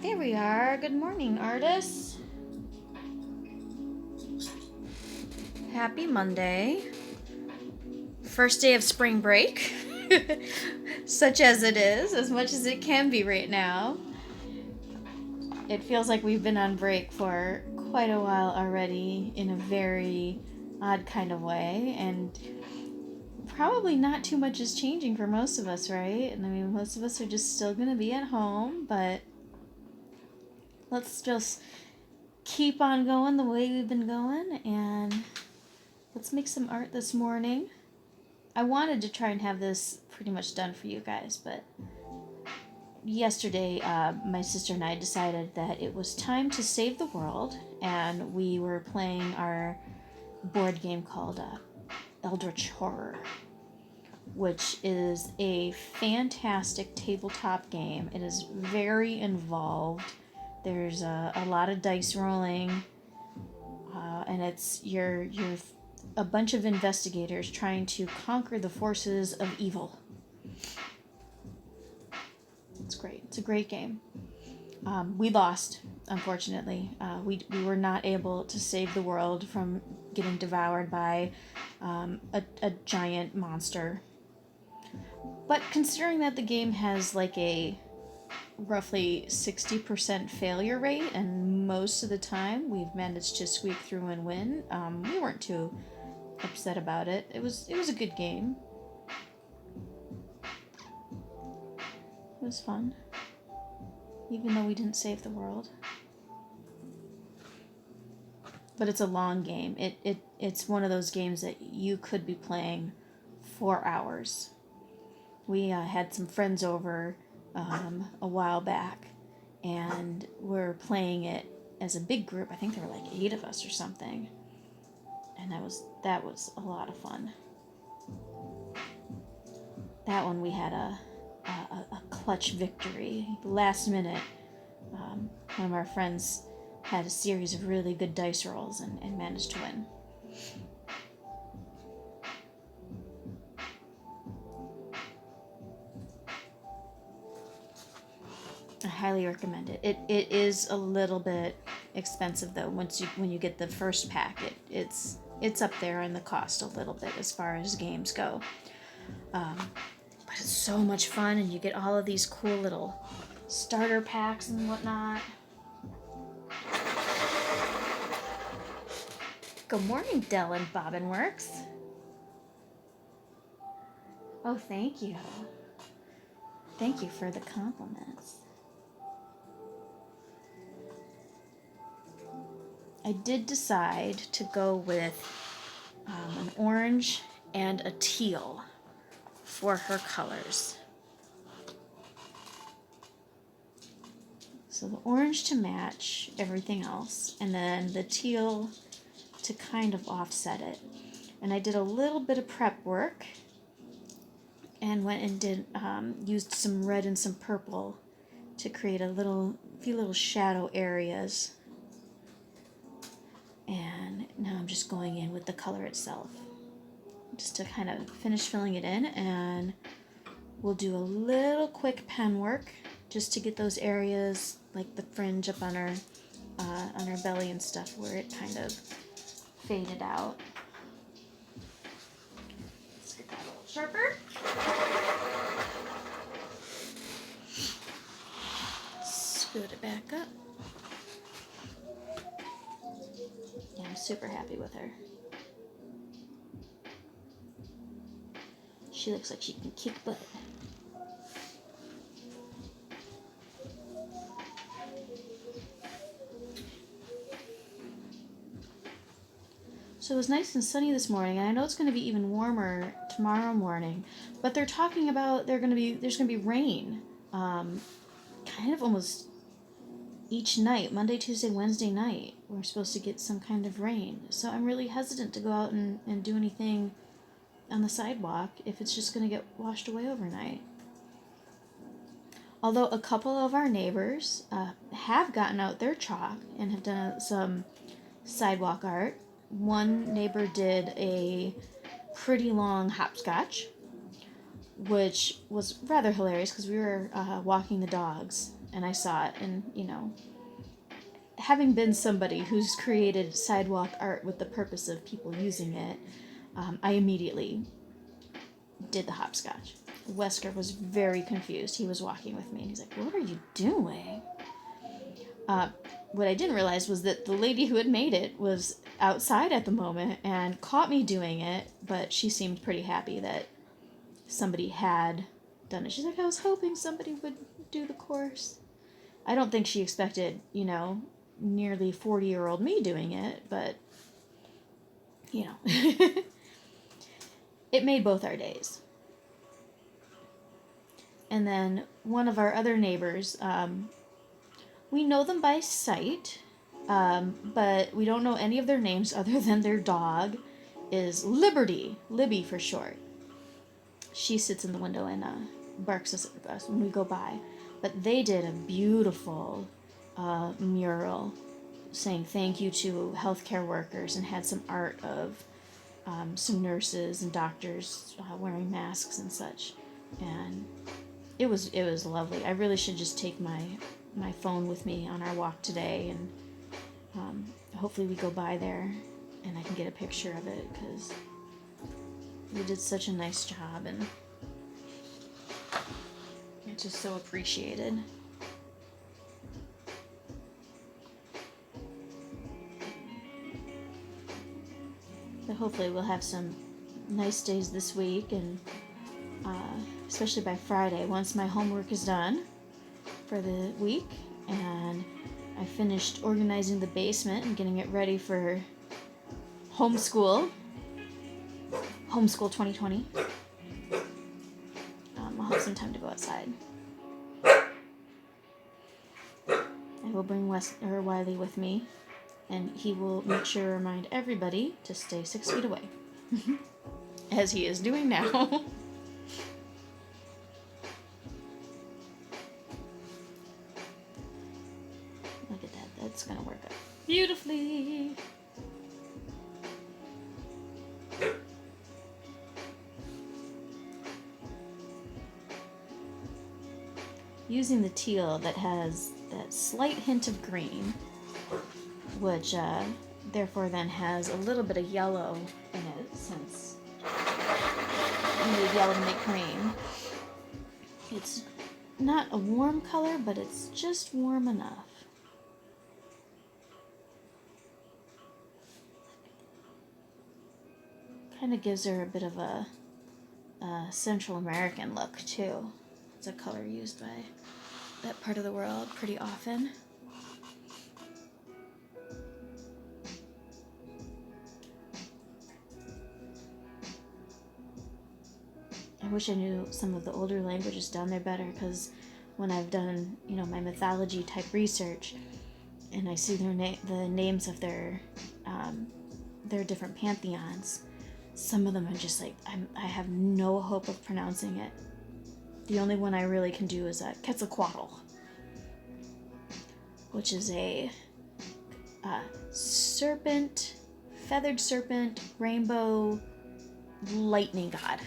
There we are. Good morning, artists. Happy Monday. First day of spring break. Such as it is, as much as it can be right now. It feels like we've been on break for quite a while already in a very odd kind of way, and probably not too much is changing for most of us, right? And I mean, most of us are just still going to be at home, but let's just keep on going the way we've been going, and let's make some art this morning. I wanted to try and have this pretty much done for you guys, but yesterday my sister and I decided that it was time to save the world, and we were playing our board game called Eldritch Horror, which is a fantastic tabletop game. It is very involved. There's a lot of dice rolling, and it's you're a bunch of investigators trying to conquer the forces of evil. It's great. It's a great game. We lost, unfortunately. We were not able to save the world from getting devoured by a giant monster. But considering that the game has like a roughly 60% failure rate, and most of the time we've managed to squeak through and win, we weren't too upset about it. It was a good game. It was fun, even though we didn't save the world. But it's a long game. It's one of those games that you could be playing for hours. We had some friends over a while back, and we're playing it as a big group. I think there were like 8 of us or something, and that was a lot of fun. That one we had a clutch victory. Last minute, one of our friends had a series of really good dice rolls and managed to win. I highly recommend it. It is a little bit expensive though. When you get the first pack, it's up there in the cost a little bit as far as games go. But it's so much fun, and you get all of these cool little starter packs and whatnot. Good morning, Dylan Bobbinworks. Oh, thank you. Thank you for the compliments. I did decide to go with an orange and a teal for her colors. So the orange to match everything else, and then the teal to kind of offset it. And I did a little bit of prep work and went and did used some red and some purple to create a few little shadow areas. And now I'm just going in with the color itself, just to kind of finish filling it in, and we'll do a little quick pen work just to get those areas like the fringe up on her belly and stuff where it kind of faded out. Let's get that a little sharper. Scoot it back up. Yeah, I'm super happy with her. She looks like she can kick butt. So it was nice and sunny this morning, and I know it's going to be even warmer tomorrow morning, but they're talking about there's going to be rain, kind of almost each night, Monday, Tuesday, Wednesday night. We're supposed to get some kind of rain, so I'm really hesitant to go out and do anything on the sidewalk if it's just going to get washed away overnight. Although a couple of our neighbors have gotten out their chalk and have done some sidewalk art. One neighbor did a pretty long hopscotch, which was rather hilarious because we were walking the dogs and I saw it, and, having been somebody who's created sidewalk art with the purpose of people using it, I immediately did the hopscotch. Wesker was very confused. He was walking with me, and he's like, "What are you doing?" What I didn't realize was that the lady who had made it was outside at the moment and caught me doing it, but she seemed pretty happy that somebody had done it. She's like, "I was hoping somebody would do the course." I don't think she expected, nearly 40-year-old me doing it, but, it made both our days. And then one of our other neighbors, we know them by sight, but we don't know any of their names other than their dog is Liberty, Libby for short. She sits in the window and barks at us when we go by. But they did a beautiful mural saying thank you to healthcare workers, and had some art of some nurses and doctors wearing masks and such. And it was lovely. I really should just take my phone with me on our walk today, and hopefully we go by there and I can get a picture of it, because they did such a nice job, and it's just so appreciated. But hopefully we'll have some nice days this week, and especially by Friday, once my homework is done for the week and I finished organizing the basement and getting it ready for homeschool 2020. I'll have some time to go outside. I will bring Wiley with me, and he will make sure to remind everybody to stay 6 feet away, as he is doing now. Look at that. That's going to work out beautifully. Using the teal that has that slight hint of green, which therefore then has a little bit of yellow in it, since you need yellow to make green. It's not a warm color, but it's just warm enough. Kind of gives her a bit of a Central American look too. It's a color used by that part of the world pretty often. I wish I knew some of the older languages down there better, because when I've done, my mythology type research, and I see the names of their different pantheons, some of them are just like, I have no hope of pronouncing it. The only one I really can do is Quetzalcoatl, which is a serpent, feathered serpent, rainbow, lightning god.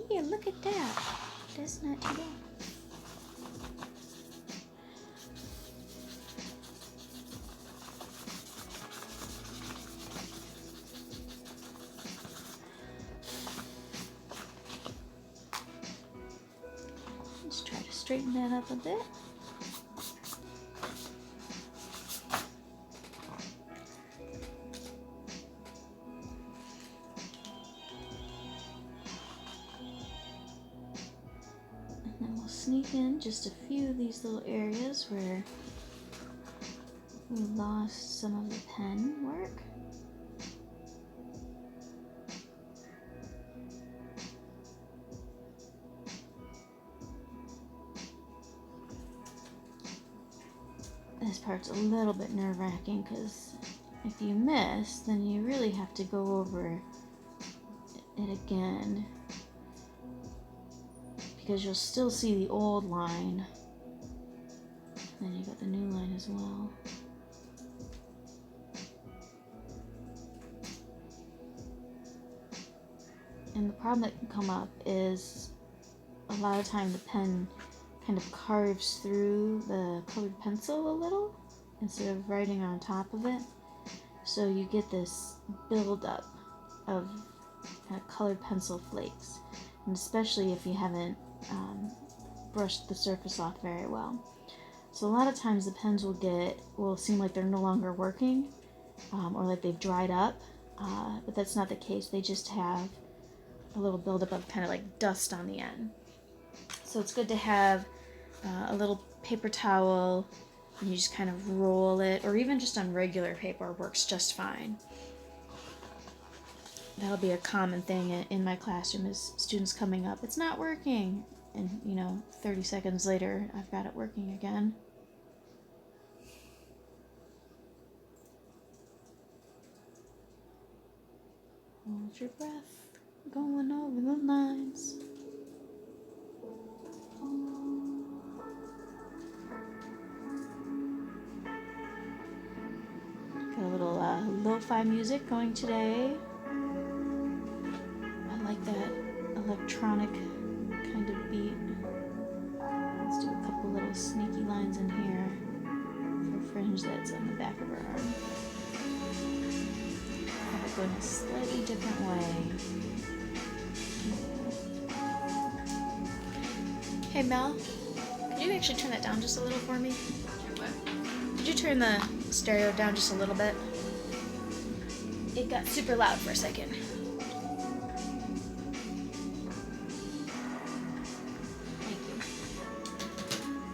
Yeah, look at that. That's not too bad. Let's try to straighten that up a bit. Sneak in just a few of these little areas where we lost some of the pen work. This part's a little bit nerve-wracking, because if you miss, then you really have to go over it again, because you'll still see the old line, and then you got the new line as well. And the problem that can come up is a lot of time the pen kind of carves through the colored pencil a little instead of writing on top of it. So you get this buildup of colored pencil flakes, and especially if you haven't brushed the surface off very well. So a lot of times the pens will seem like they're no longer working, or like they've dried up, but that's not the case. They just have a little buildup of kind of like dust on the end. So it's good to have a little paper towel, and you just kind of roll it, or even just on regular paper works just fine. That'll be a common thing in my classroom is students coming up, it's not working, and 30 seconds later I've got it working again. Hold your breath, going over the lines. Got a little lo-fi music going today. I like that electronic kind of beat. Let's do a couple little sneaky lines in here for fringe that's on the back of her arm. Have it go in a slightly different way. Hey Mel, could you actually turn that down just a little for me? Could you turn the stereo down just a little bit? It got super loud for a second. Thank you.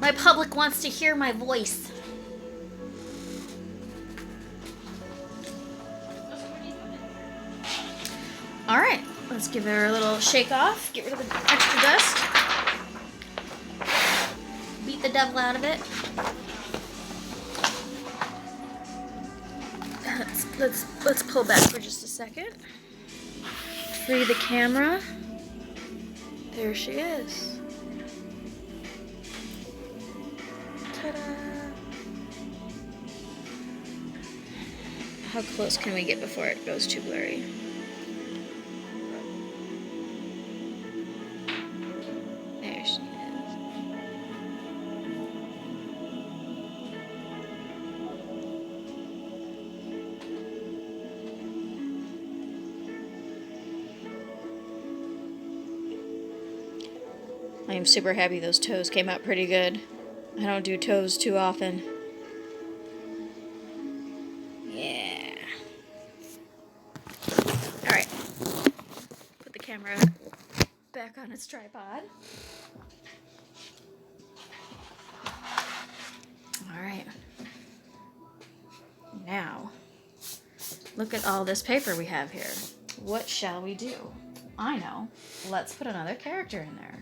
My public wants to hear my voice. Alright, let's give her a little shake off, get rid of the extra dust. Beat the devil out of it. Let's pull back for just a second. Free the camera. There she is. Ta-da! How close can we get before it goes too blurry? There she is. I am super happy those toes came out pretty good. I don't do toes too often. Yeah. Alright. Put the camera back on its tripod. Alright. Now, look at all this paper we have here. What shall we do? I know. Let's put another character in there.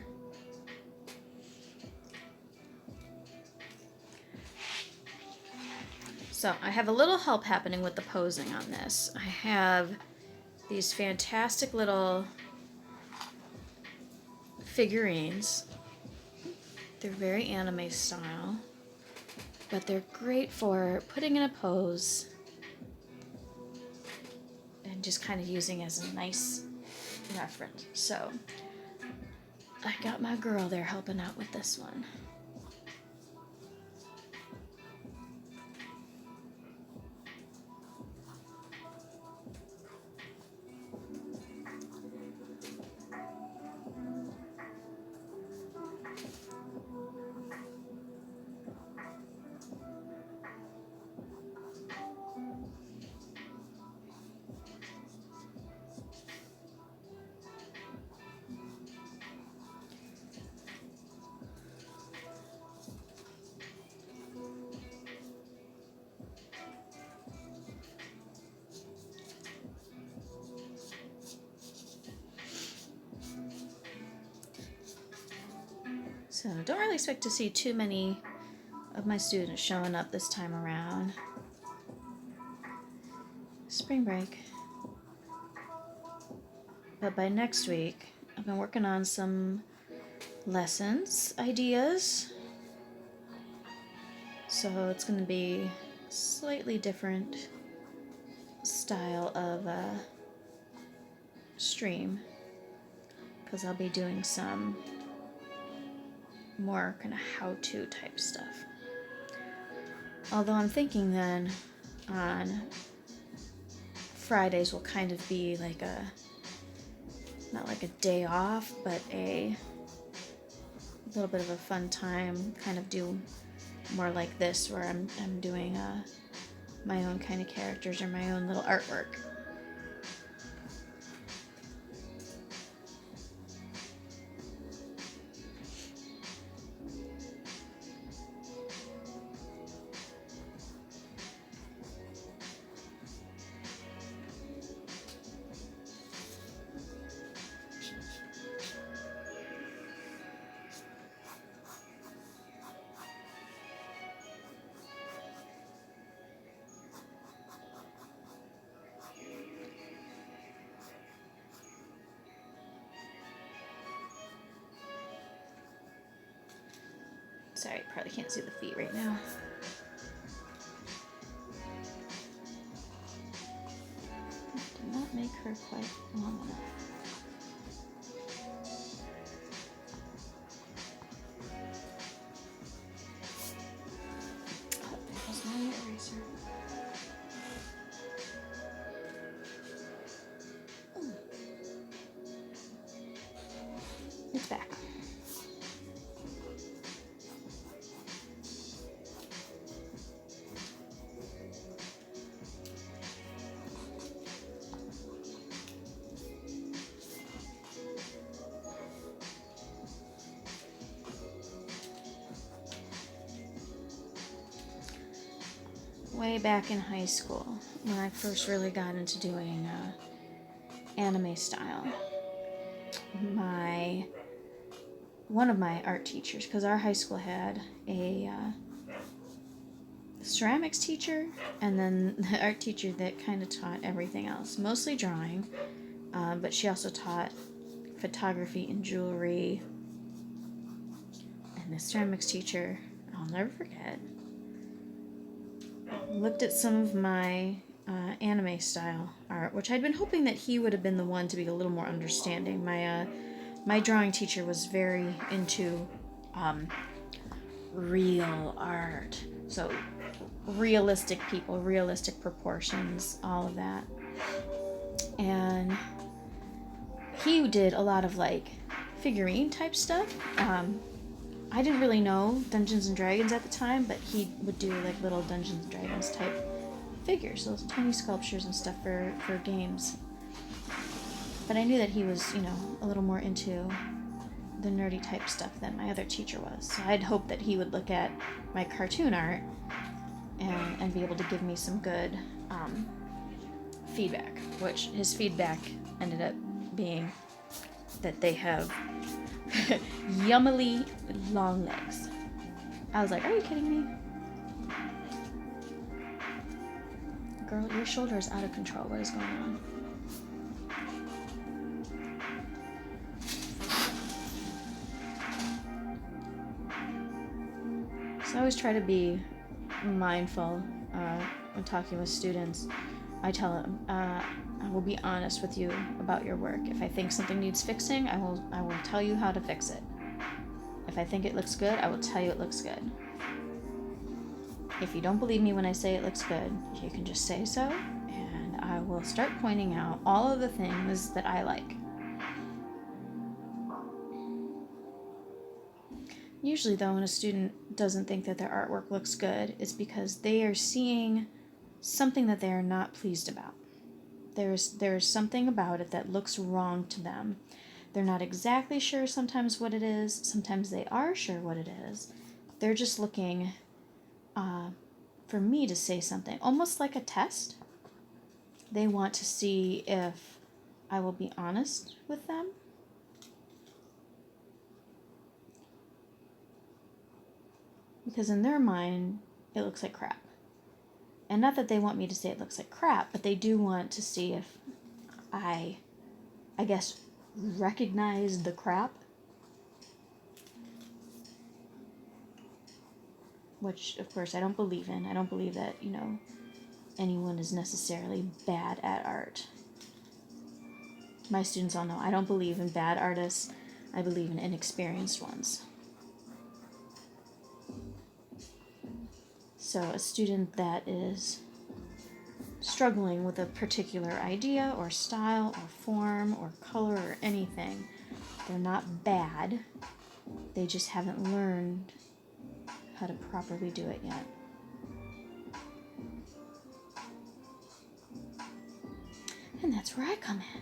So I have a little help happening with the posing on this. I have these fantastic little figurines. They're very anime style, but they're great for putting in a pose and just kind of using as a nice reference. So I got my girl there helping out with this one. So don't really expect to see too many of my students showing up this time around. Spring break. But by next week, I've been working on some lessons, ideas. So it's going to be slightly different style of stream. because I'll be doing some more kind of how-to type stuff. Although I'm thinking then on Fridays will kind of be like not like a day off, but a little bit of a fun time, kind of do more like this where I'm doing my own kind of characters or my own little artwork. Sorry, probably can't see the feet right now. Did not make her quite long enough. Oh, there goes my eraser. It's back. Way back in high school, when I first really got into doing anime style, one of my art teachers, because our high school had a ceramics teacher, and then the art teacher that kind of taught everything else, mostly drawing, but she also taught photography and jewelry. And the ceramics teacher, I'll never forget, looked at some of my anime style art, which I'd been hoping that he would have been the one to be a little more understanding. My drawing teacher was very into real art, so realistic people, realistic proportions, all of that. And he did a lot of like figurine type stuff. I didn't really know Dungeons and Dragons at the time, but he would do like little Dungeons and Dragons type figures, those tiny sculptures and stuff for games. But I knew that he was, a little more into the nerdy type stuff than my other teacher was. So I'd hoped that he would look at my cartoon art and be able to give me some good feedback, which his feedback ended up being that they have yummily long legs. I was like, are you kidding me? Girl, your shoulder is out of control. What is going on? So I always try to be mindful when talking with students. I tell them, I will be honest with you about your work. If I think something needs fixing, I will tell you how to fix it. If I think it looks good, I will tell you it looks good. If you don't believe me when I say it looks good, you can just say so, and I will start pointing out all of the things that I like. Usually, though, when a student doesn't think that their artwork looks good, it's because they are seeing something that they are not pleased about. There's something about it that looks wrong to them. They're not exactly sure sometimes what it is. Sometimes they are sure what it is. They're just looking for me to say something, almost like a test. They want to see if I will be honest with them. Because in their mind, it looks like crap. And not that they want me to say it looks like crap, but they do want to see if I guess, recognize the crap. Which, of course, I don't believe in. I don't believe that, anyone is necessarily bad at art. My students all know I don't believe in bad artists. I believe in inexperienced ones. So a student that is struggling with a particular idea or style or form or color or anything, they're not bad. They just haven't learned how to properly do it yet. And that's where I come in.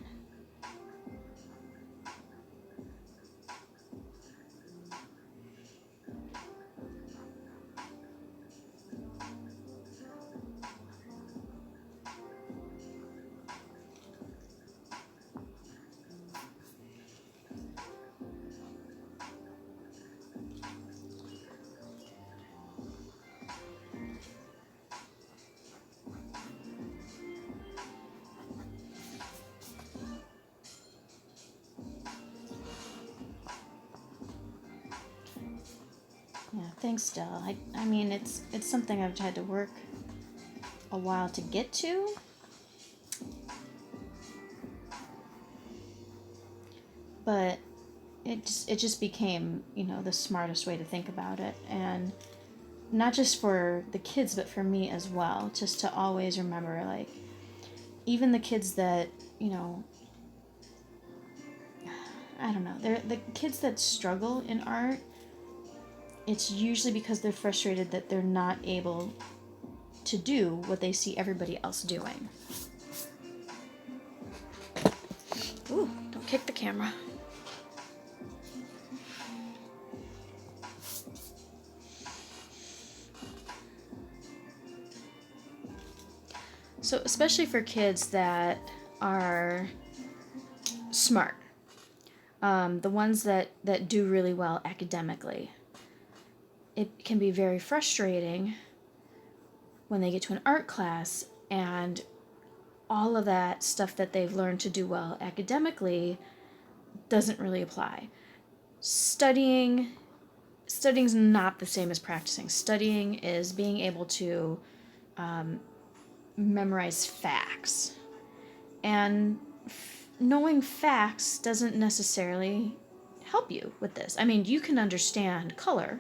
Yeah, thanks, Stella. I mean, it's something I've had to work a while to get to. But it just became, the smartest way to think about it. And not just for the kids, but for me as well. Just to always remember, like, even the kids that, I don't know, they're the kids that struggle in art. It's usually because they're frustrated that they're not able to do what they see everybody else doing. Ooh, don't kick the camera. So especially for kids that are smart, the ones that do really well academically, it can be very frustrating when they get to an art class and all of that stuff that they've learned to do well academically doesn't really apply. Studying's not the same as practicing. Studying is being able to memorize facts. And knowing facts doesn't necessarily help you with this. I mean, you can understand color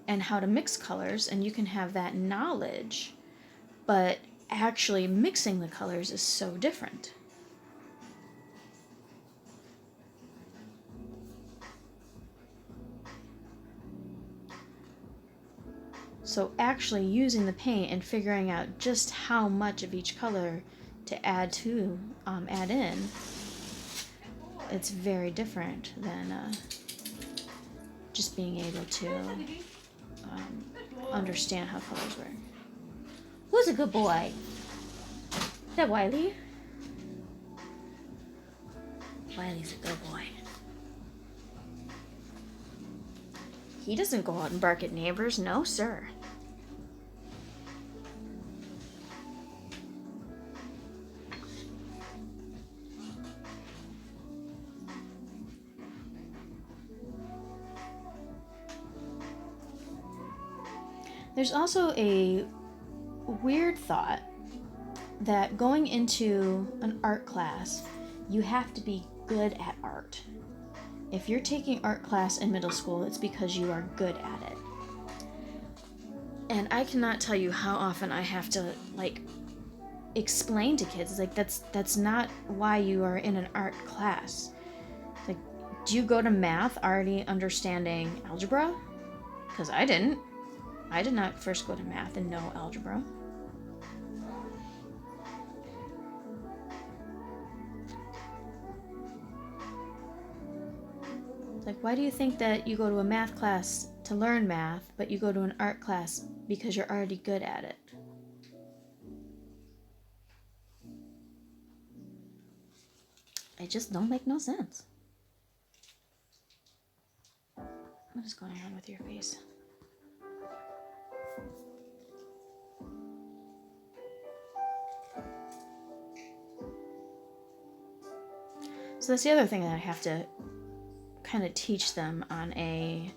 and how to mix colors, and you can have that knowledge, but actually mixing the colors is so different. So actually using the paint and figuring out just how much of each color to add in, it's very different than just being able to understand how colors work. Who's a good boy? Is that Wiley? Wiley's a good boy. He doesn't go out and bark at neighbors, no sir. There's also a weird thought that going into an art class, you have to be good at art. If you're taking art class in middle school, it's because you are good at it. And I cannot tell you how often I have to, explain to kids, that's not why you are in an art class. Like, do you go to math already understanding algebra? Because I didn't. I did not first go to math and know algebra. Like, why do you think that you go to a math class to learn math, but you go to an art class because you're already good at it? It just don't make no sense. What is going on with your face? So that's the other thing that I have to kind of teach them on a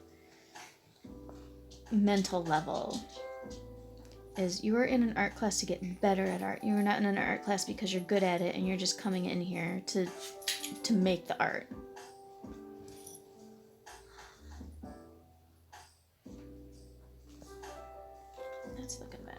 mental level is you are in an art class to get better at art. You are not in an art class because you're good at it and you're just coming in here to make the art. That's looking better.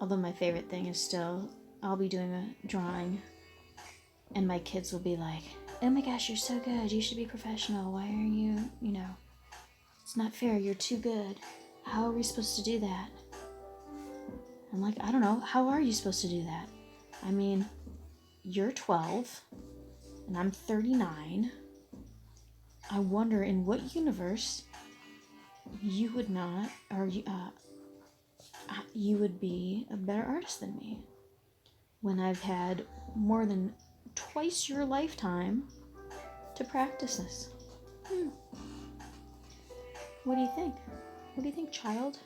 Although my favorite thing is still, I'll be doing a drawing and my kids will be like, oh my gosh, you're so good. You should be professional. Why are you, it's not fair. You're too good. How are we supposed to do that? I'm like, I don't know. How are you supposed to do that? I mean, you're 12 and I'm 39. I wonder in what universe you would not, or you would be a better artist than me when I've had more than twice your lifetime to practice this. What do you think? What do you think, child?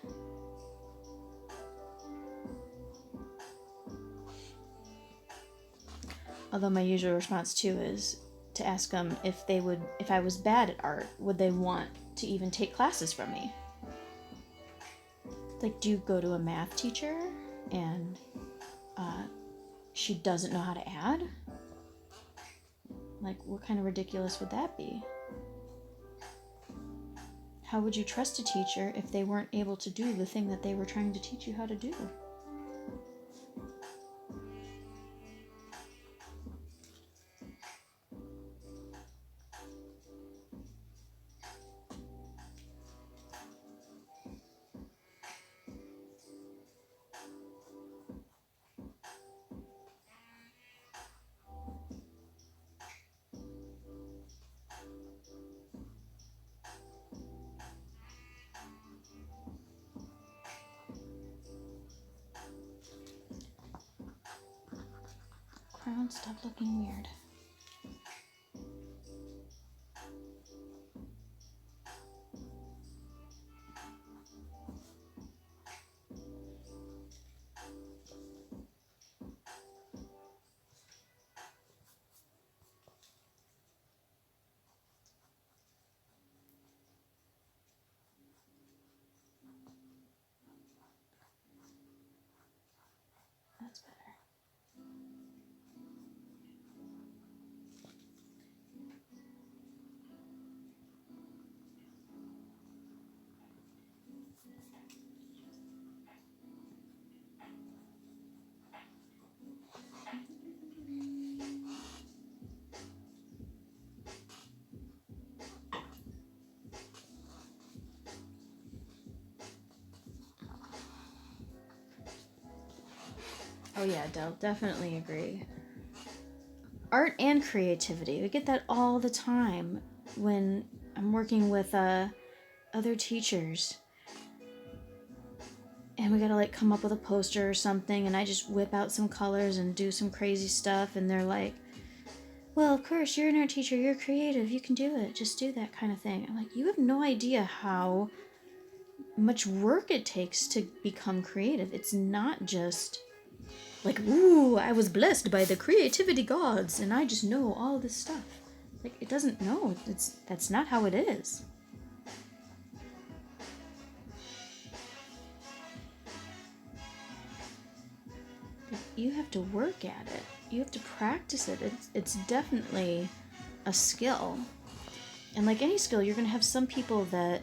Although my usual response too is to ask them if I was bad at art, would they want to even take classes from me? Like, do you go to a math teacher and she doesn't know how to add? Like, what kind of ridiculous would that be? How would you trust a teacher if they weren't able to do the thing that they were trying to teach you how to do? Crown, stop looking weird. That's better. Oh yeah, Del, definitely agree. Art and creativity. We get that all the time when I'm working with other teachers. And we gotta like come up with a poster or something, and I just whip out some colors and do some crazy stuff, and they're like, well, of course, you're an art teacher, you're creative, you can do it, just do that kind of thing. I'm like, you have no idea how much work it takes to become creative. It's not just like, ooh, I was blessed by the creativity gods and I just know all this stuff. Like, it doesn't know. That's not how it is. You have to work at it. You have to practice it. It's definitely a skill. And like any skill, you're going to have some people that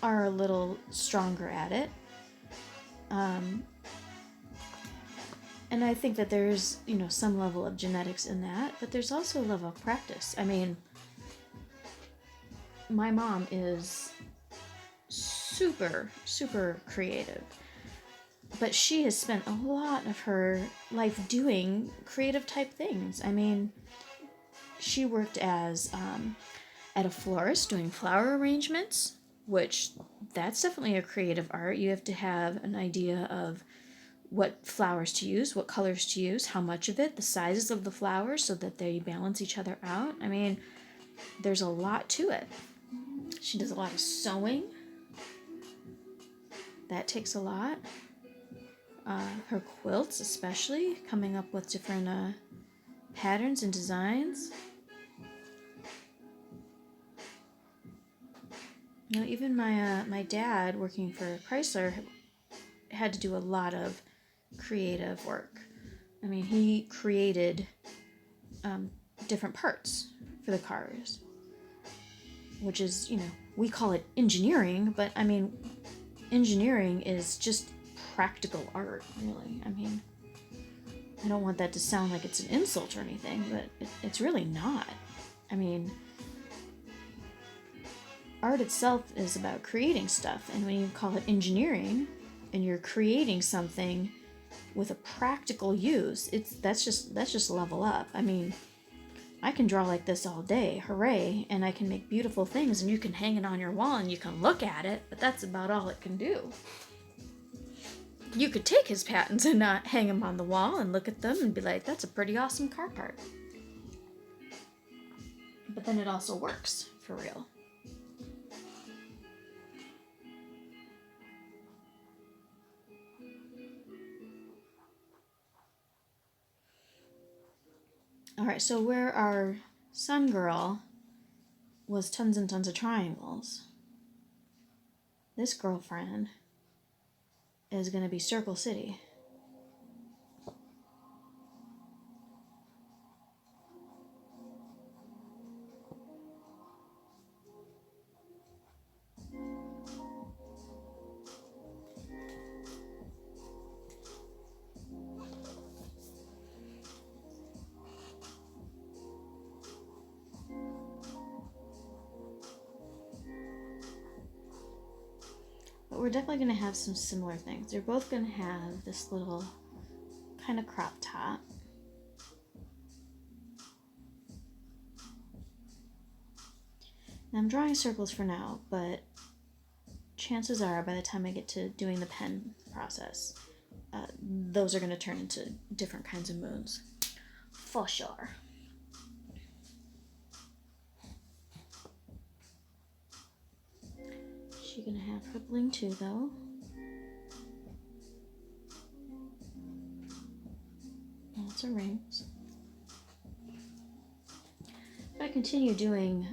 are a little stronger at it. And I think that there's, some level of genetics in that, but there's also a level of practice. I mean, my mom is super, super creative, but she has spent a lot of her life doing creative type things. I mean, she worked as at a florist doing flower arrangements, which that's definitely a creative art. You have to have an idea of what flowers to use, what colors to use, how much of it, the sizes of the flowers so that they balance each other out. I mean, there's a lot to it. She does a lot of sewing. That takes a lot. Her quilts, especially, coming up with different patterns and designs. You know, even my dad, working for Chrysler, had to do a lot of creative work. I mean, he created different parts for the cars, which is, you know, we call it engineering, but I mean, engineering is just practical art, really. I mean, I don't want that to sound like it's an insult or anything, but it's really not. I mean, art itself is about creating stuff, and when you call it engineering and you're creating something with a practical use, that's just level up. I mean, I can draw like this all day, hooray, and I can make beautiful things, and you can hang it on your wall and you can look at it, but that's about all it can do. You could take his patents and not hang them on the wall and look at them and be like, that's a pretty awesome car part. But then it also works, for real. Alright, so where our sun girl was tons and tons of triangles, this girlfriend is going to be Circle City. But we're definitely going to have some similar things. They're both going to have this little kind of crop top. Now I'm drawing circles for now, but chances are by the time I get to doing the pen process, those are going to turn into different kinds of moons. For sure. She's going to have her bling too, though. Lots of rings. If I continue doing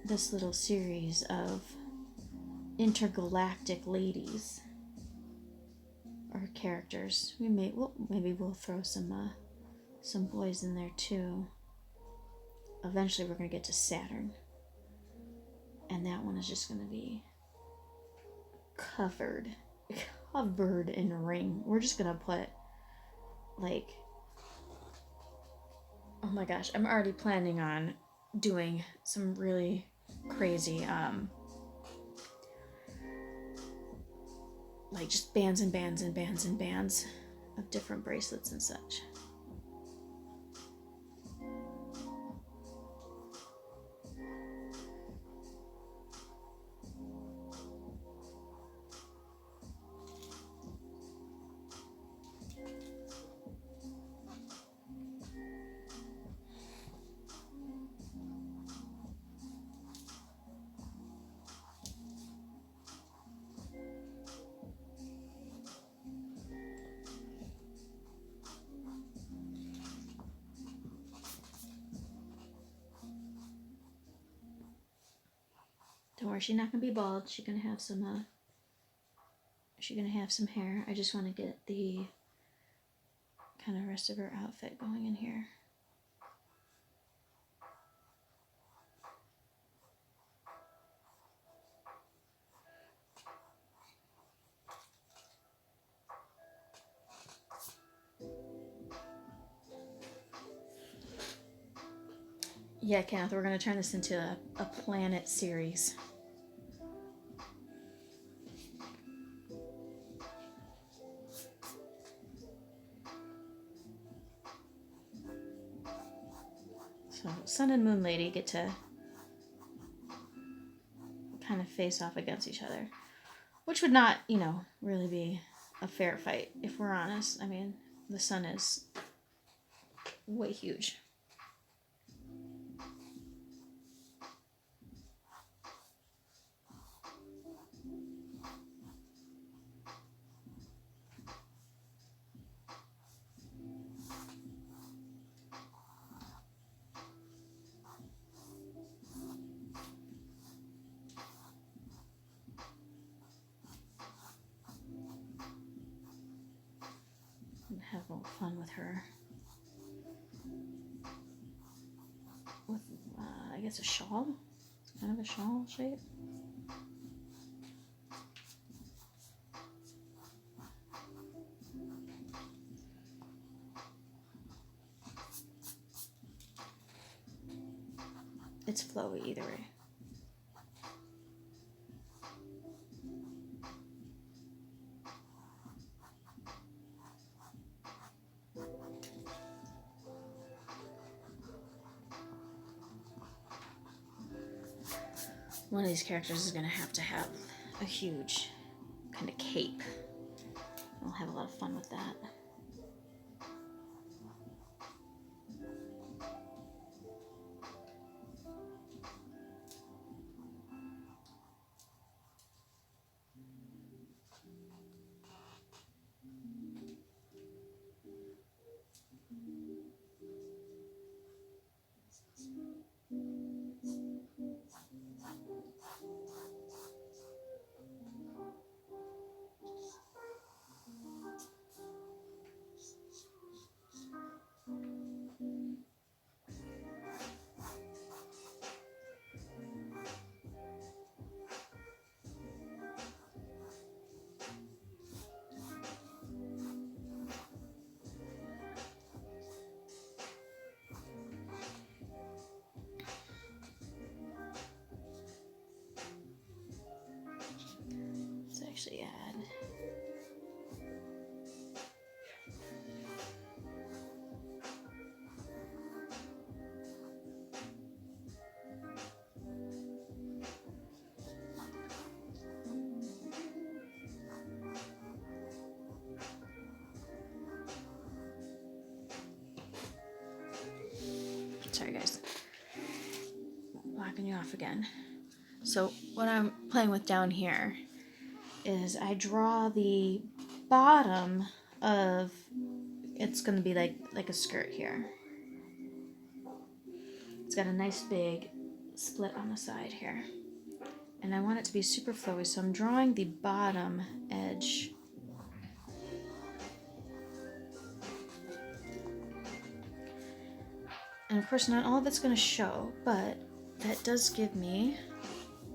this little series of intergalactic ladies or characters, maybe we'll throw some boys in there too. Eventually we're going to get to Saturn, and that one is just going to be covered in a ring. We're just going to put, like, oh my gosh, I'm already planning on doing some really crazy like just bands and bands and bands and bands of different bracelets and such. Don't worry, she's not gonna be bald. She's gonna have some hair. I just want to get the kind of rest of her outfit going in here. Yeah, Kenneth, we're going to turn this into a planet series. So Sun and Moon Lady get to kind of face off against each other, which would not, really be a fair fight, if we're honest. I mean, the Sun is way huge. fun with her. With, I guess, a shawl. It's kind of a shawl shape. It's flowy either way. One of these characters is going to have a huge kind of cape. I'll have a lot of fun with that. Let's actually add sorry guys, locking you off again. So what I'm playing with down here is I draw the bottom of, it's going to be like a skirt here. It's got a nice big split on the side here. And I want it to be super flowy, so I'm drawing the bottom edge. And of course not all of it's going to show, but that does give me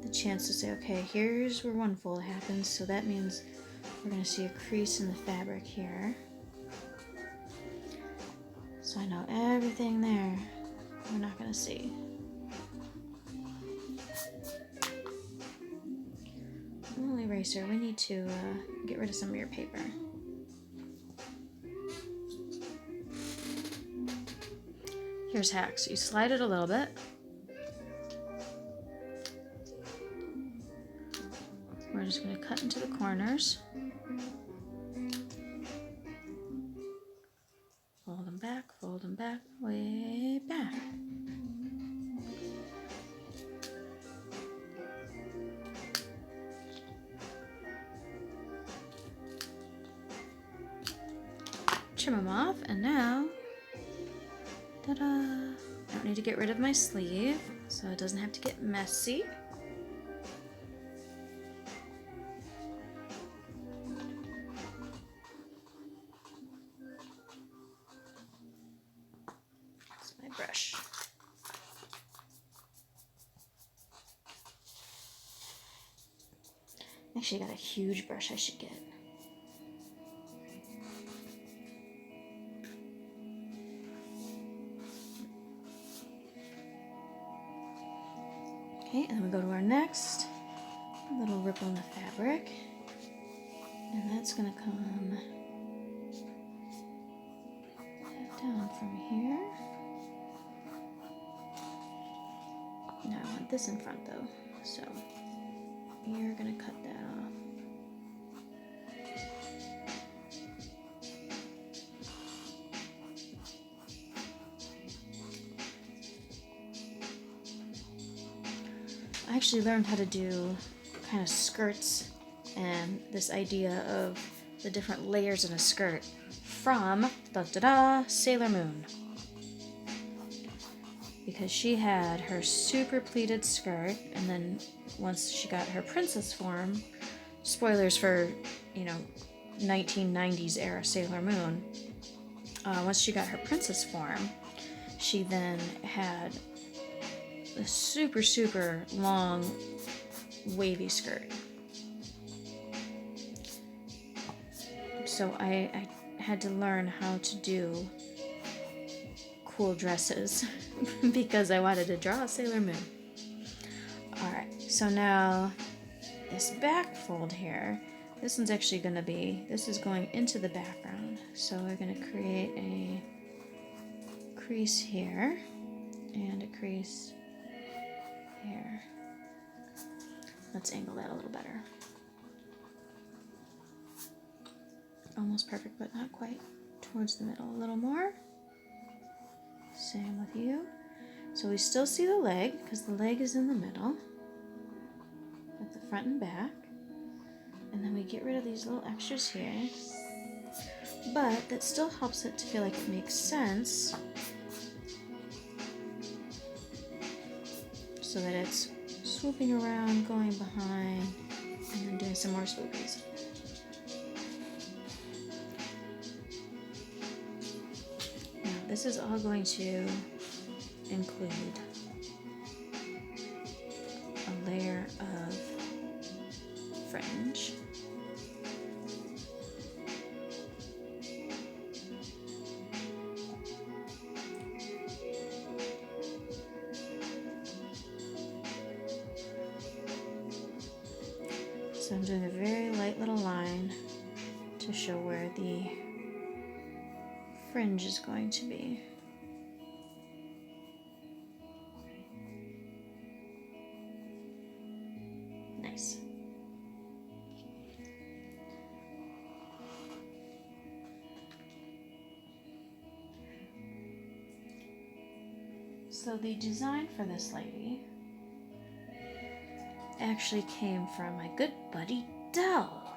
the chance to say, okay, here's where one fold happens, so that means we're going to see a crease in the fabric here. So I know everything there we're not going to see. Little eraser, we need to get rid of some of your paper. Here's hacks. You slide it a little bit. We're just going to cut into the corners. Fold them back, way back. Trim them off, and now, ta-da! I don't need to get rid of my sleeve, so it doesn't have to get messy. That's my brush. Actually, I got a huge brush I should get. Okay, and then we go to our next little ripple in the fabric, and that's going to come down from here. Now I want this in front though, so you're going to cut that off. I actually learned how to do kind of skirts and this idea of the different layers in a skirt from Sailor Moon. Because she had her super pleated skirt, and then once she got her princess form, spoilers for, 1990s era Sailor Moon, once she got her princess form, she then had a super, super long, wavy skirt. So I had to learn how to do cool dresses because I wanted to draw a Sailor Moon. Alright, so now this back fold here, this one's actually going to be, this is going into the background. So we're going to create a crease here and a crease here. Let's angle that a little better. Almost perfect, but not quite. Towards the middle a little more. Same with you. So we still see the leg, because the leg is in the middle. At the front and back. And then we get rid of these little extras here. But that still helps it to feel like it makes sense. So that it's swooping around, going behind, and then doing some more swoopies. Now this is all going to include a layer of fringe. So I'm doing a very light little line to show where the fringe is going to be. Nice. So the design for this lady actually came from my good buddy Dell.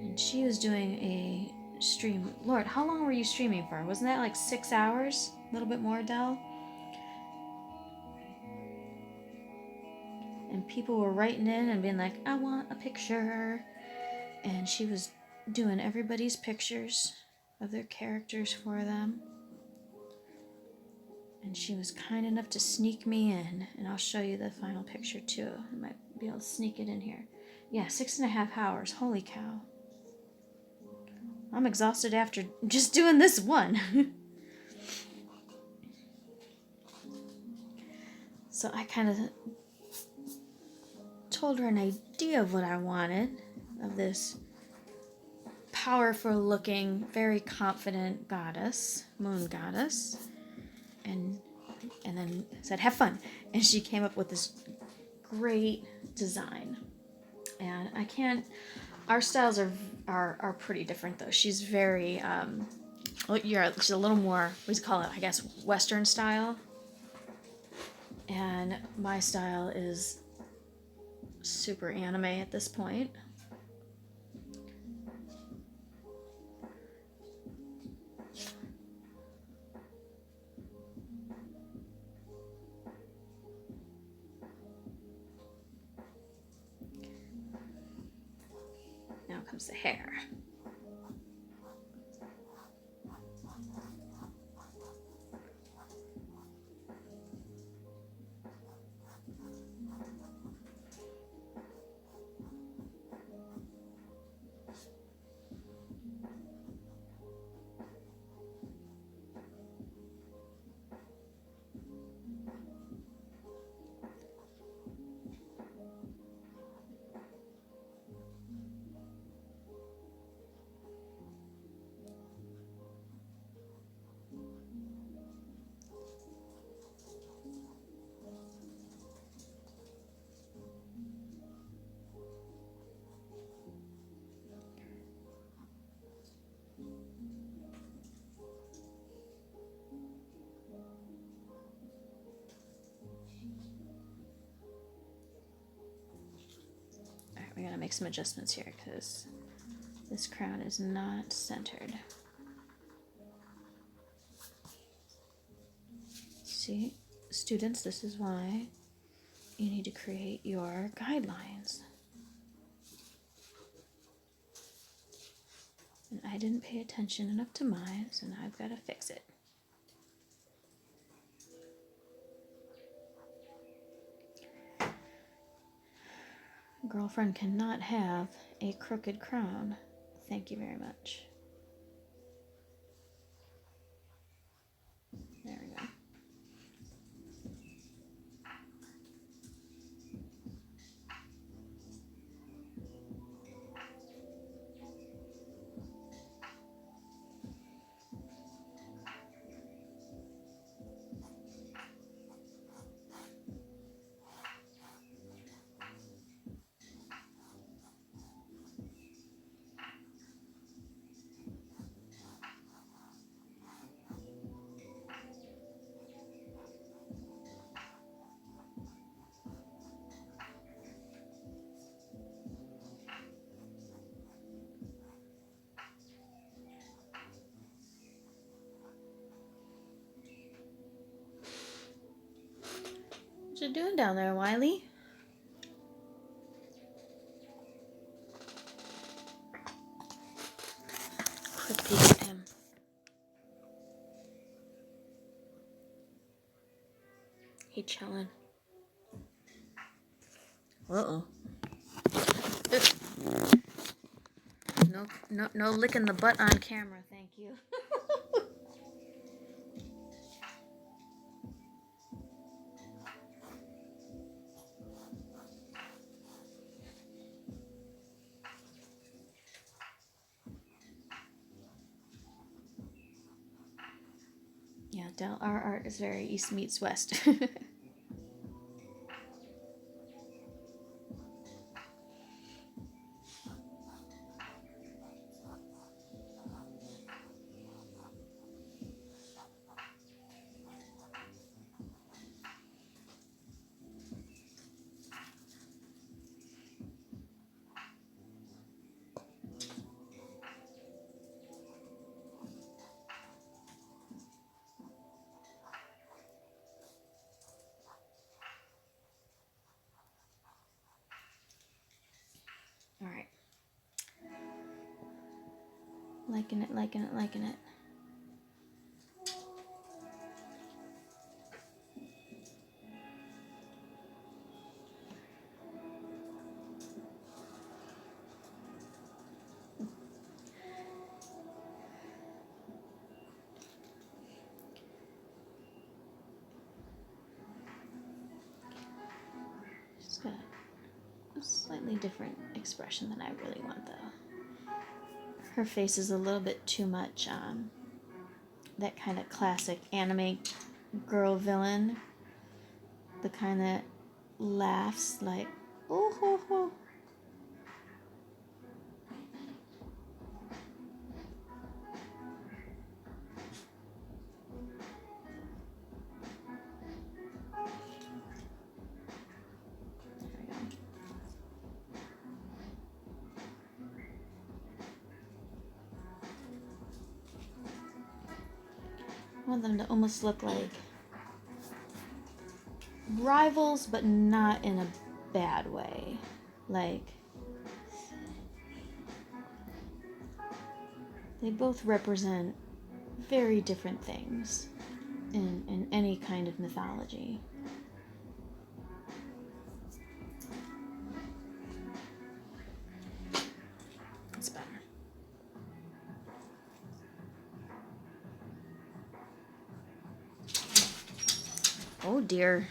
And she was doing a stream. Lord, how long were you streaming for? Wasn't that like 6 hours? A little bit more, Dell? And people were writing in and being like, I want a picture. And she was doing everybody's pictures of their characters for them. And she was kind enough to sneak me in. And I'll show you the final picture too. I might be able to sneak it in here. Yeah, 6.5 hours. Holy cow. I'm exhausted after just doing this one. So I kind of told her an idea of what I wanted of this powerful looking, very confident goddess, moon goddess. And then said, have fun. And she came up with this great design. And I can't, our styles are pretty different though. She's very, she's a little more, we call it, I guess, Western style. And my style is super anime at this point. Now comes the hair. We gotta make some adjustments here because this crown is not centered. See, students, this is why you need to create your guidelines. I didn't pay attention enough to mine, so now I've got to fix it. Girlfriend cannot have a crooked crown. Thank you very much. There we go. What you doing down there, Wiley? Quick peek at him. He chilling. Uh-oh. No licking the butt on camera, thank you. Yeah, our art is very East meets West. All right. Liking it, liking it, liking it. She's got a slightly different expression than I really want, though. Her face is a little bit too much that kind of classic anime girl villain. The kind that laughs like, oh ho ho. I want them to almost look like rivals, but not in a bad way. Like, they both represent very different things in any kind of mythology. It's better. Oh dear.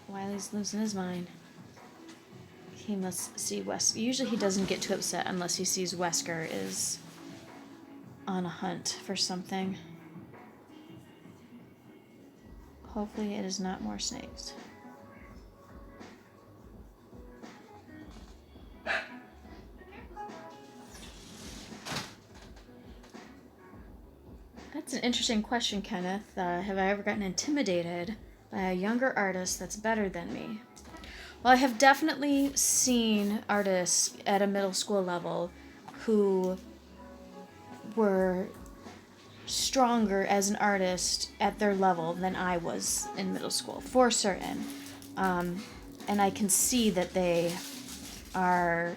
Wiley's losing his mind. He must see Wesker. Usually he doesn't get too upset unless he sees Wesker is on a hunt for something. Hopefully it is not more snakes. That's an interesting question, Kenneth. Have I ever gotten intimidated by a younger artist that's better than me? Well, I have definitely seen artists at a middle school level who were stronger as an artist at their level than I was in middle school, for certain. And I can see that they are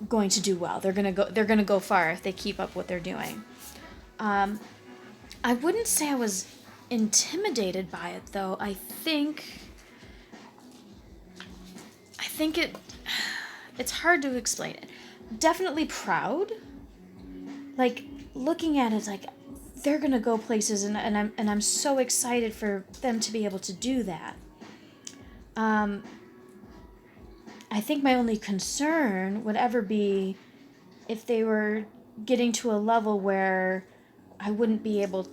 going to do well. They're going to go far if they keep up what they're doing. I wouldn't say I was intimidated by it, though. I think it's hard to explain it. Definitely proud. Like, looking at it, it's like they're gonna go places, and I'm so excited for them to be able to do that. I think my only concern would ever be if they were getting to a level where I wouldn't be able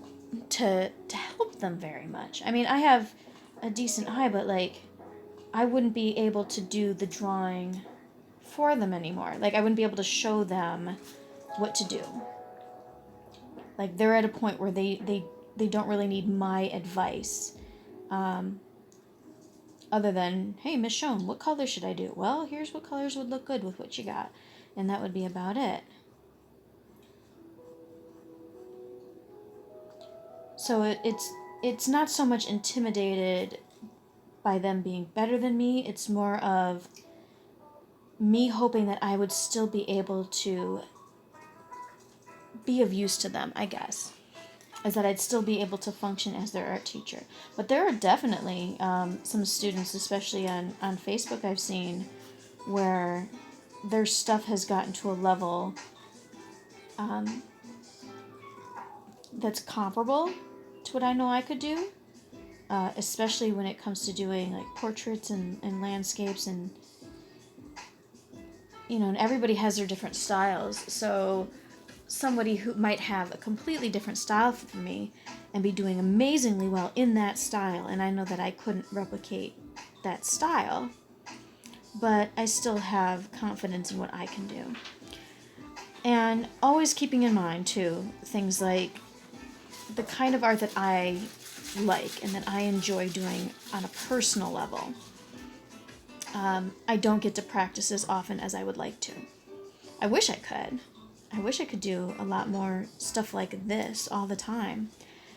to help them very much. I mean, I have a decent eye, but like, I wouldn't be able to do the drawing for them anymore. Like, I wouldn't be able to show them what to do. Like, they're at a point where they don't really need my advice. Other than, hey, Miss Schoen, what color should I do? Well, here's what colors would look good with what you got. And that would be about it. So it's not so much intimidated by them being better than me. It's more of me hoping that I would still be able to be of use to them, I guess. Is that I'd still be able to function as their art teacher. But there are definitely some students, especially on Facebook, I've seen, where their stuff has gotten to a level that's comparable to what I know I could do, especially when it comes to doing like portraits and landscapes, and and everybody has their different styles. So somebody who might have a completely different style from me and be doing amazingly well in that style, and I know that I couldn't replicate that style, but I still have confidence in what I can do. And always keeping in mind, too, things like the kind of art that I like and that I enjoy doing on a personal level. I don't get to practice as often as I would like to. I wish I could. I wish I could do a lot more stuff like this all the time,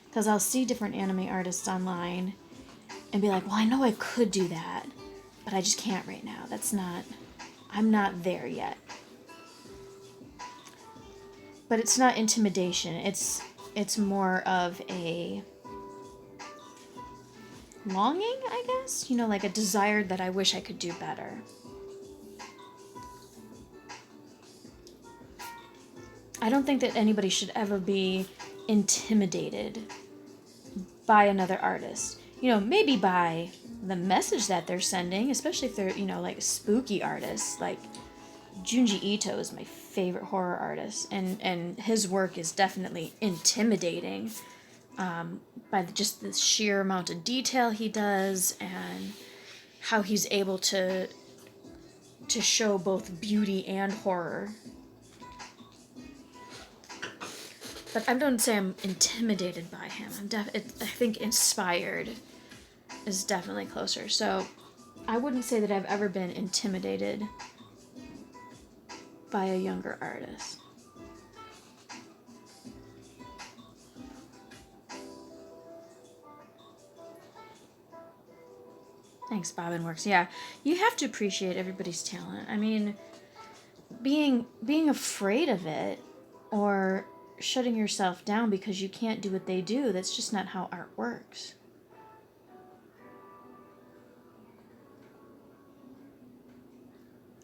because I'll see different anime artists online and be like, well, I know I could do that, but I just can't right now. I'm not there yet. But it's not intimidation. It's more of a longing, I guess, like a desire that I wish I could do better. I don't think that anybody should ever be intimidated by another artist. Maybe by the message that they're sending, especially if they're, like spooky artists. Like Junji Ito is my favorite horror artist, and his work is definitely intimidating by just the sheer amount of detail he does and how he's able to show both beauty and horror. But I don't say I'm intimidated by him. I think inspired is definitely closer. So I wouldn't say that I've ever been intimidated by a younger artist. Thanks, Bobbin Works. Yeah, you have to appreciate everybody's talent. I mean, being afraid of it or shutting yourself down because you can't do what they do, that's just not how art works.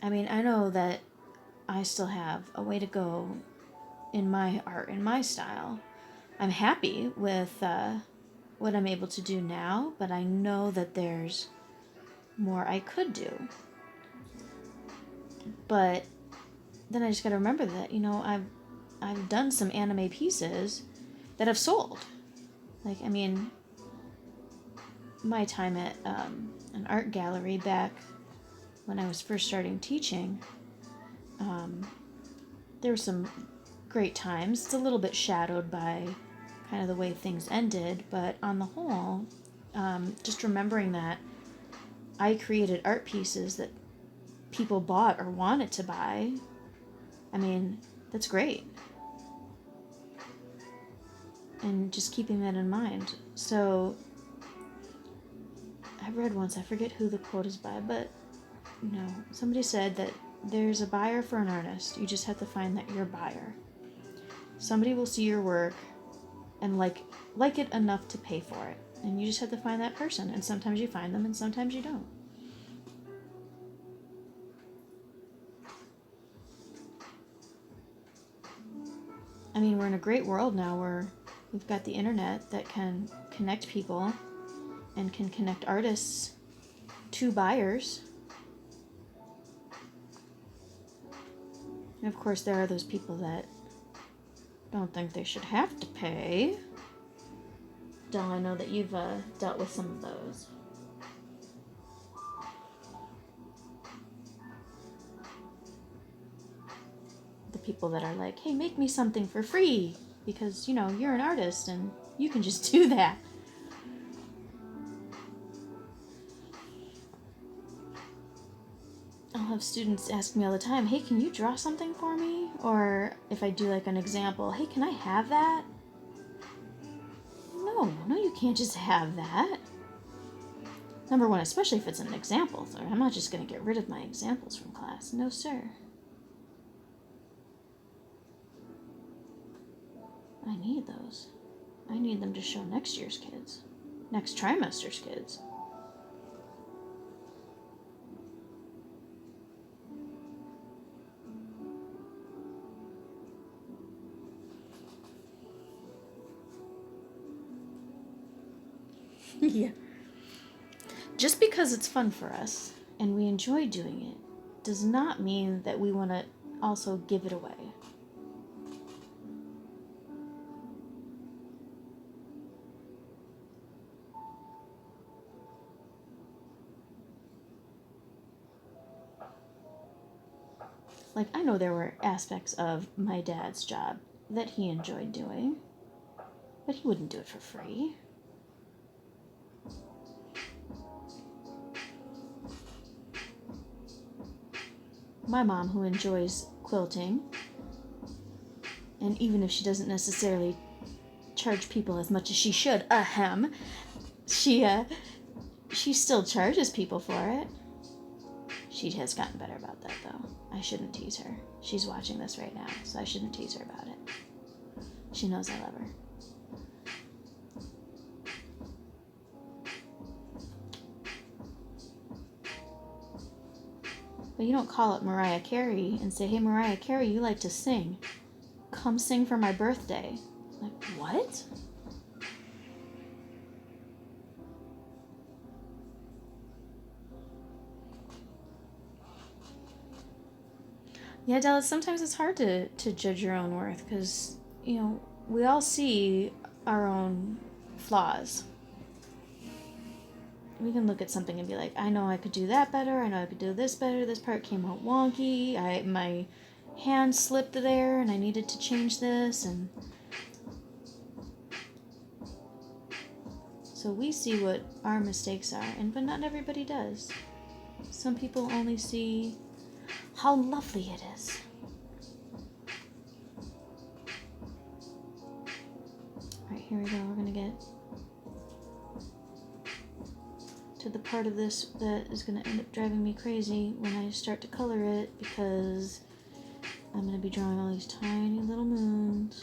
I mean, I know that I still have a way to go in my art, in my style. I'm happy with what I'm able to do now, but I know that there's more I could do. But then I just gotta remember that, I've done some anime pieces that have sold. Like, I mean, my time at an art gallery back when I was first starting teaching, there were some great times. It's a little bit shadowed by kind of the way things ended, but on the whole, just remembering that I created art pieces that people bought or wanted to buy, I mean, that's great. And just keeping that in mind. So, I read once, I forget who the quote is by, but, somebody said that there's a buyer for an artist. You just have to find that your buyer. Somebody will see your work and like it enough to pay for it. And you just have to find that person. And sometimes you find them and sometimes you don't. I mean, we're in a great world now where we've got the internet that can connect people and can connect artists to buyers. And of course, there are those people that don't think they should have to pay. Del, I know that you've dealt with some of those. The people that are like, hey, make me something for free because, you know, you're an artist and you can just do that. I'll have students ask me all the time, hey, can you draw something for me? Or if I do like an example, hey, can I have that? No, you can't just have that. Number one, especially if it's an example. So I'm not just going to get rid of my examples from class. No, sir. I need those. I need them to show next year's kids. Next trimester's kids. Yeah. Just because it's fun for us and we enjoy doing it does not mean that we want to also give it away. Like, I know there were aspects of my dad's job that he enjoyed doing, but he wouldn't do it for free. My mom, who enjoys quilting, and even if she doesn't necessarily charge people as much as she should, she still charges people for it. She has gotten better about that, though. I shouldn't tease her. She's watching this right now, so I shouldn't tease her about it. She knows I love her. But you don't call up Mariah Carey and say, hey, Mariah Carey, you like to sing. Come sing for my birthday. Like, what? Yeah, Dallas, sometimes it's hard to judge your own worth because, you know, we all see our own flaws. We can look at something and be like, I know I could do that better, I know I could do this better, this part came out wonky, my hand slipped there and I needed to change this, and so we see what our mistakes are, but not everybody does. Some people only see how lovely it is. Alright, here we go, we're gonna get to the part of this that is going to end up driving me crazy when I start to color it, because I'm going to be drawing all these tiny little moons.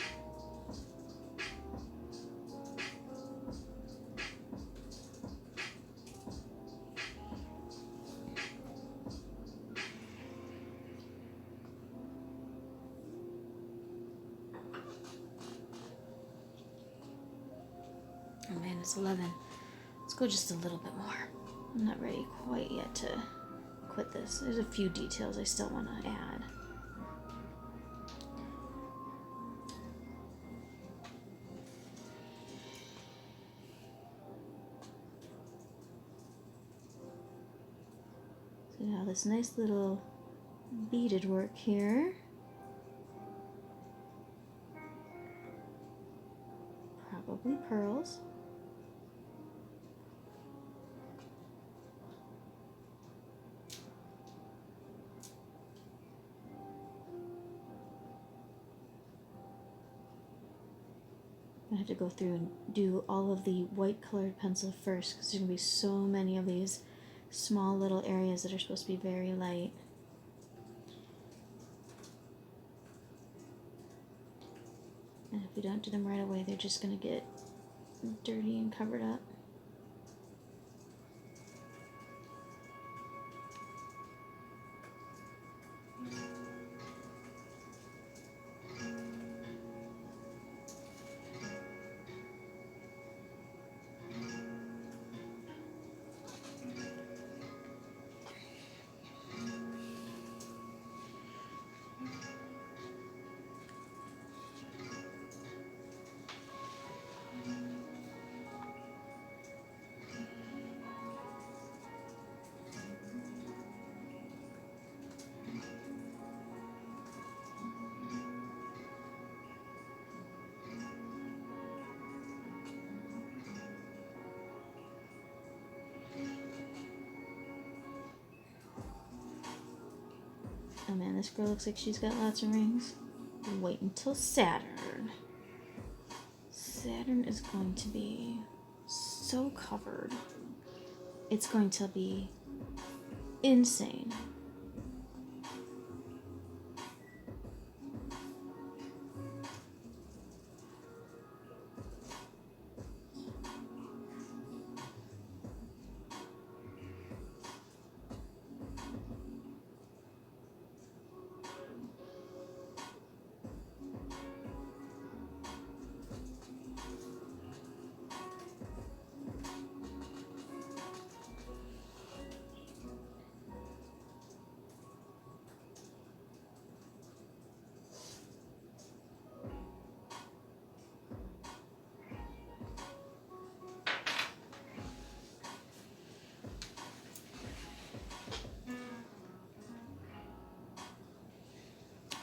Oh man, it's 11. Let's go just a little bit more. I'm not ready quite yet to quit this. There's a few details I still want to add. So now this nice little beaded work here. Probably pearls. I have to go through and do all of the white colored pencil first because there's going to be so many of these small little areas that are supposed to be very light. If we don't do them right away, they're just gonna get dirty and covered up. Oh man, this girl looks like she's got lots of rings. Wait until Saturn. Saturn is going to be so covered. It's going to be insane.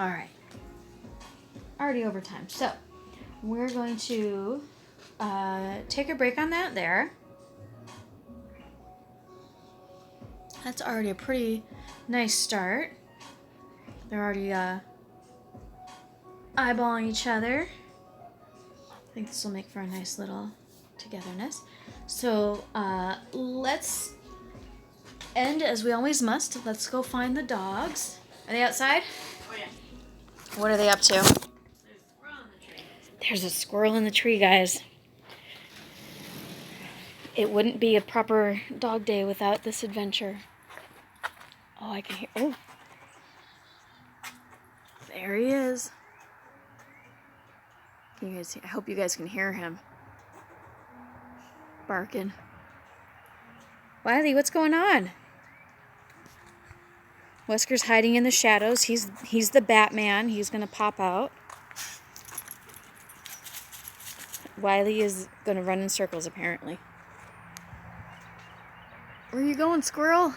All right. Already over time. So we're going to take a break on that there. That's already a pretty nice start. They're already eyeballing each other. I think this will make for a nice little togetherness. So let's end as we always must. Let's go find the dogs. Are they outside? Oh yeah. What are they up to? There's a squirrel in the tree, guys. It wouldn't be a proper dog day without this adventure. Oh, I can hear. Oh, there he is. Can you guys? I hope you guys can hear him barking. Wiley, what's going on? Wesker's hiding in the shadows. He's the Batman. He's gonna pop out. Wiley is gonna run in circles, apparently. Where are you going, squirrel?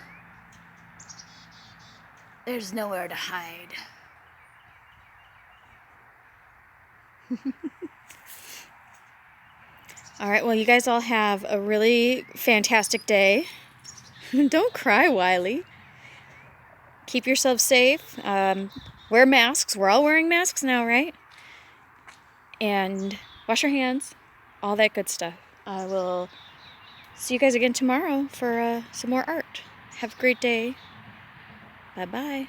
There's nowhere to hide. All right, well, you guys all have a really fantastic day. Don't cry, Wiley. Keep yourself safe. Wear masks. We're all wearing masks now, right? And wash your hands. All that good stuff. I will see you guys again tomorrow for some more art. Have a great day. Bye-bye.